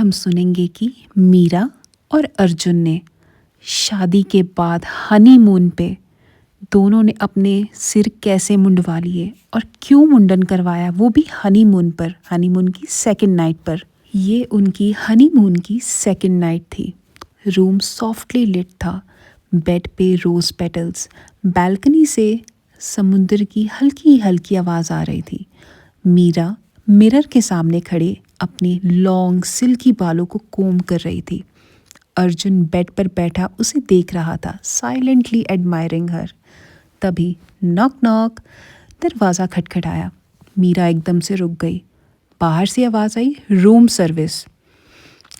हम सुनेंगे कि मीरा और अर्जुन ने शादी के बाद हनीमून पे दोनों ने अपने सिर कैसे मुंडवा लिए और क्यों मुंडन करवाया, वो भी हनीमून पर, हनीमून की सेकंड नाइट पर। ये उनकी हनीमून की सेकंड नाइट थी। रूम सॉफ्टली लिट था, बेड पे रोज पेटल्स, बालकनी से समुद्र की हल्की हल्की आवाज़ आ रही थी। मीरा मिरर के सामने खड़े अपने लॉन्ग सिल्की बालों को कोम कर रही थी। अर्जुन बेड पर बैठा उसे देख रहा था, साइलेंटली एडमायरिंग हर। तभी नॉक नॉक, दरवाज़ा खटखटाया। मीरा एकदम से रुक गई। बाहर से आवाज़ आई, रूम सर्विस।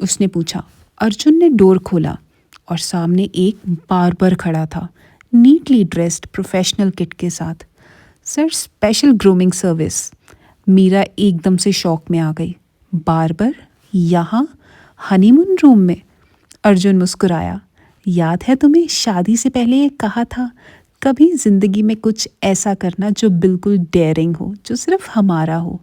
उसने पूछा। अर्जुन ने डोर खोला और सामने एक बार्बर खड़ा था, नीटली ड्रेस्ड प्रोफेशनल किट के साथ। Sir, special grooming service. Meera एकदम से शॉक में आ गई। बार्बर यहाँ हनीमून रूम में? अर्जुन मुस्कुराया। याद है तुम्हें शादी से पहले ये कहा था, कभी जिंदगी में कुछ ऐसा करना जो बिल्कुल डेयरिंग हो, जो सिर्फ हमारा हो।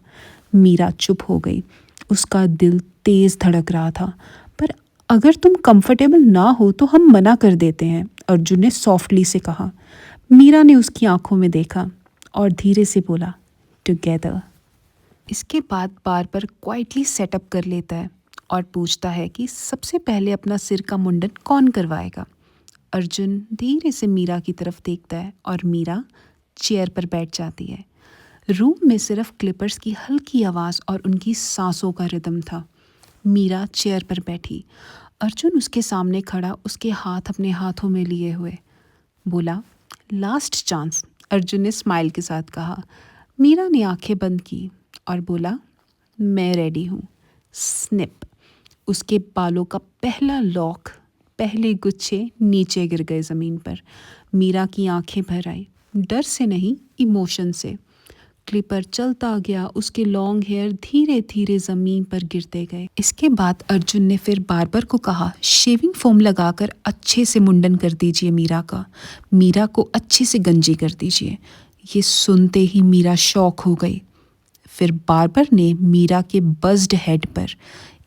मीरा चुप हो गई। उसका दिल तेज धड़क रहा था। पर अगर तुम कंफर्टेबल ना हो तो हम मना कर देते हैं, अर्जुन ने सॉफ्टली से कहा। मीरा ने उसकी आंखों में देखा और धीरे से बोला, टुगेदर। इसके बाद बार्बर क्वाइटली सेटअप कर लेता है और पूछता है कि सबसे पहले अपना सिर का मुंडन कौन करवाएगा। अर्जुन धीरे से मीरा की तरफ देखता है और मीरा चेयर पर बैठ जाती है। रूम में सिर्फ क्लिपर्स की हल्की आवाज़ और उनकी सांसों का रिदम था। मीरा चेयर पर बैठी, अर्जुन उसके सामने खड़ा, उसके हाथ अपने हाथों में लिए हुए। बोला, लास्ट चांस, अर्जुन ने स्माइल के साथ कहा। मीरा ने आंखें बंद की और बोला, मैं रेडी हूँ। स्निप। उसके बालों का पहला लॉक, पहले गुच्छे नीचे गिर गए ज़मीन पर। मीरा की आंखें भर आई, डर से नहीं, इमोशन से। क्लिपर चलता गया, उसके लॉन्ग हेयर धीरे धीरे ज़मीन पर गिरते गए। इसके बाद अर्जुन ने फिर बार्बर को कहा, शेविंग फोम लगाकर अच्छे से मुंडन कर दीजिए मीरा का, मीरा को अच्छे से गंजी कर दीजिए। ये सुनते ही मीरा शॉक हो गई। फिर बार्बर ने मीरा के बज्ड हेड पर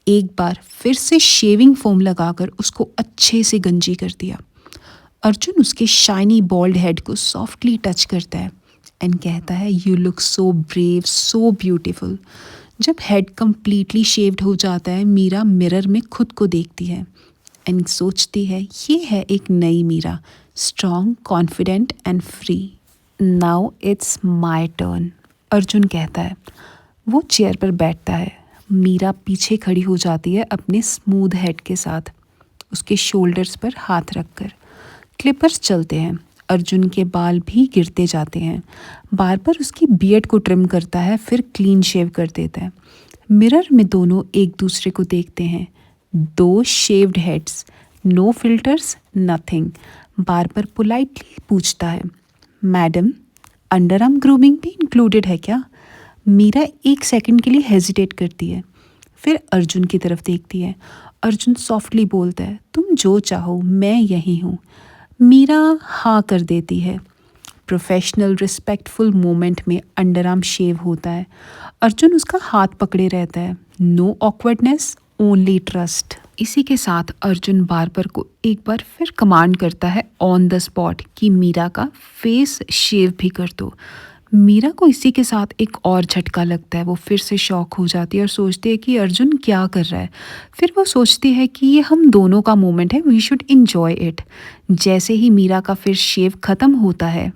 एक बार फिर से शेविंग फोम लगाकर उसको अच्छे से गंजी कर दिया। अर्जुन उसके शाइनी बॉल्ड हेड को सॉफ्टली टच करता है एंड कहता है, you look so brave, so beautiful. जब हेड कंप्लीटली शेव्ड हो जाता है, मीरा मिरर में खुद को देखती है एंड सोचती है, ये है एक नई Meera, strong, confident and free. Now it's my turn, Arjun कहता है। वो चेयर पर बैठता है। मीरा पीछे खड़ी हो जाती है अपने स्मूथ हेड के साथ, उसके शोल्डर्स पर हाथ रखकर। क्लिपर्स चलते हैं, अर्जुन के बाल भी गिरते जाते हैं। बार्बर उसकी बियर्ड को ट्रिम करता है, फिर क्लीन शेव कर देता है। मिरर में दोनों एक दूसरे को देखते हैं। दो shaved heads, no filters, nothing. Barber politely पूछता है, मैडम, अंडर आर्म ग्रूमिंग भी इंक्लूडेड है क्या? मीरा एक सेकंड के लिए हेजिटेट करती है, फिर अर्जुन की तरफ देखती है। अर्जुन सॉफ्टली बोलता है, तुम जो चाहो, मैं यहीं हूँ। मीरा हाँ कर देती है। प्रोफेशनल रिस्पेक्टफुल मोमेंट में अंडर आर्म शेव होता है। अर्जुन उसका हाथ पकड़े रहता है। No awkwardness, only trust. इसी के साथ अर्जुन बार्बर को एक बार फिर कमांड करता है ऑन द स्पॉट कि मीरा का फेस शेव भी कर दो। मीरा को इसी के साथ एक और झटका लगता है। वो फिर से शॉक हो जाती है और सोचती है कि अर्जुन क्या कर रहा है। फिर वो सोचती है कि ये हम दोनों का मोमेंट है, वी शुड इन्जॉय इट। जैसे ही मीरा का फिर शेव ख़त्म होता है,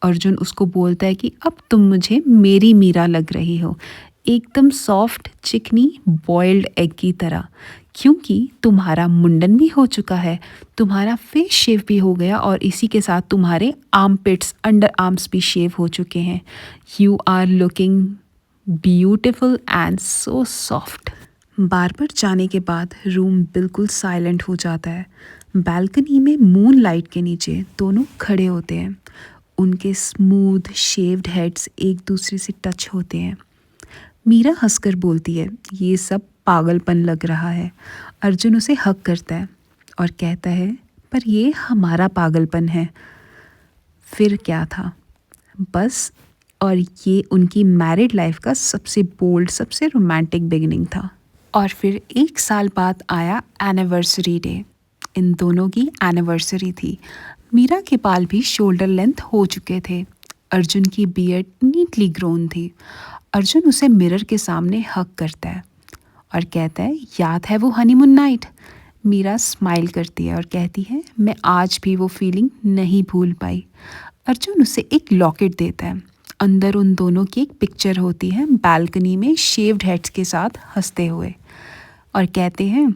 अर्जुन उसको बोलता है कि अब तुम मुझे मेरी मीरा लग रही हो, एकदम सॉफ्ट, चिकनी, बॉइल्ड एग की तरह। क्योंकि तुम्हारा मुंडन भी हो चुका है, तुम्हारा फेस शेव भी हो गया और इसी के साथ तुम्हारे आर्मपिट्स, अंडर आर्म्स भी शेव हो चुके हैं। You are looking beautiful and so soft. Barber जाने के बाद रूम बिल्कुल साइलेंट हो जाता है। बालकनी में मून लाइट के नीचे दोनों खड़े होते हैं। उनके स्मूथ शेव्ड हेड्स एक दूसरे से टच होते हैं। मीरा हंसकर बोलती है, ये सब पागलपन लग रहा है। अर्जुन उसे हक करता है और कहता है, पर ये हमारा पागलपन है। फिर क्या था, बस। और ये उनकी मैरिड लाइफ का सबसे बोल्ड, सबसे रोमांटिक बिगिनिंग था। और फिर 1 साल बाद आया एनिवर्सरी डे। इन दोनों की एनिवर्सरी थी। मीरा के बाल भी शोल्डर लेंथ हो चुके थे। अर्जुन की बियर्ड नीटली ग्रोन थी। अर्जुन उसे मिरर के सामने हग करता है और कहता है, याद है वो हनीमून नाइट? मीरा स्माइल करती है और कहती है, मैं आज भी वो फीलिंग नहीं भूल पाई। अर्जुन उसे एक लॉकेट देता है। अंदर उन दोनों की एक पिक्चर होती है, बालकनी में शेव्ड हेड्स के साथ हंसते हुए, और कहते हैं,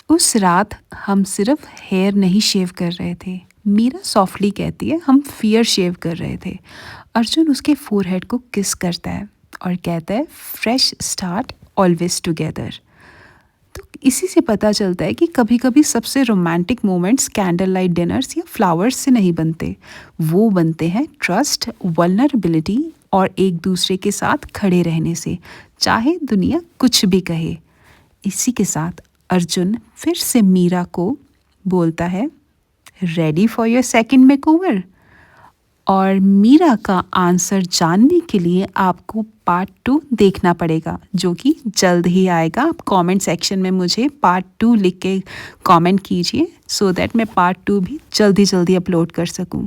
उस रात हम सिर्फ हेयर नहीं शेव कर रहे थे। मीरा सॉफ्टली कहती है, हम फियर शेव कर रहे थे। अर्जुन उसके फोरहेड को किस करता है और कहता है, फ्रेश स्टार्ट ऑलवेज टुगेदर। तो इसी से पता चलता है कि कभी कभी सबसे romantic moments candle light dinners या फ्लावर्स से नहीं बनते, वो बनते हैं ट्रस्ट, वल्नरेबिलिटी और एक दूसरे के साथ खड़े रहने से, चाहे दुनिया कुछ भी कहे। इसी के साथ अर्जुन फिर से मीरा को बोलता है, ready for your second makeover? और मीरा का आंसर जानने के लिए आपको पार्ट 2 देखना पड़ेगा, जो कि जल्द ही आएगा। आप कमेंट सेक्शन में मुझे पार्ट 2 लिख के कमेंट कीजिए, सो दैट मैं पार्ट 2 भी जल्दी जल्दी अपलोड कर सकूं।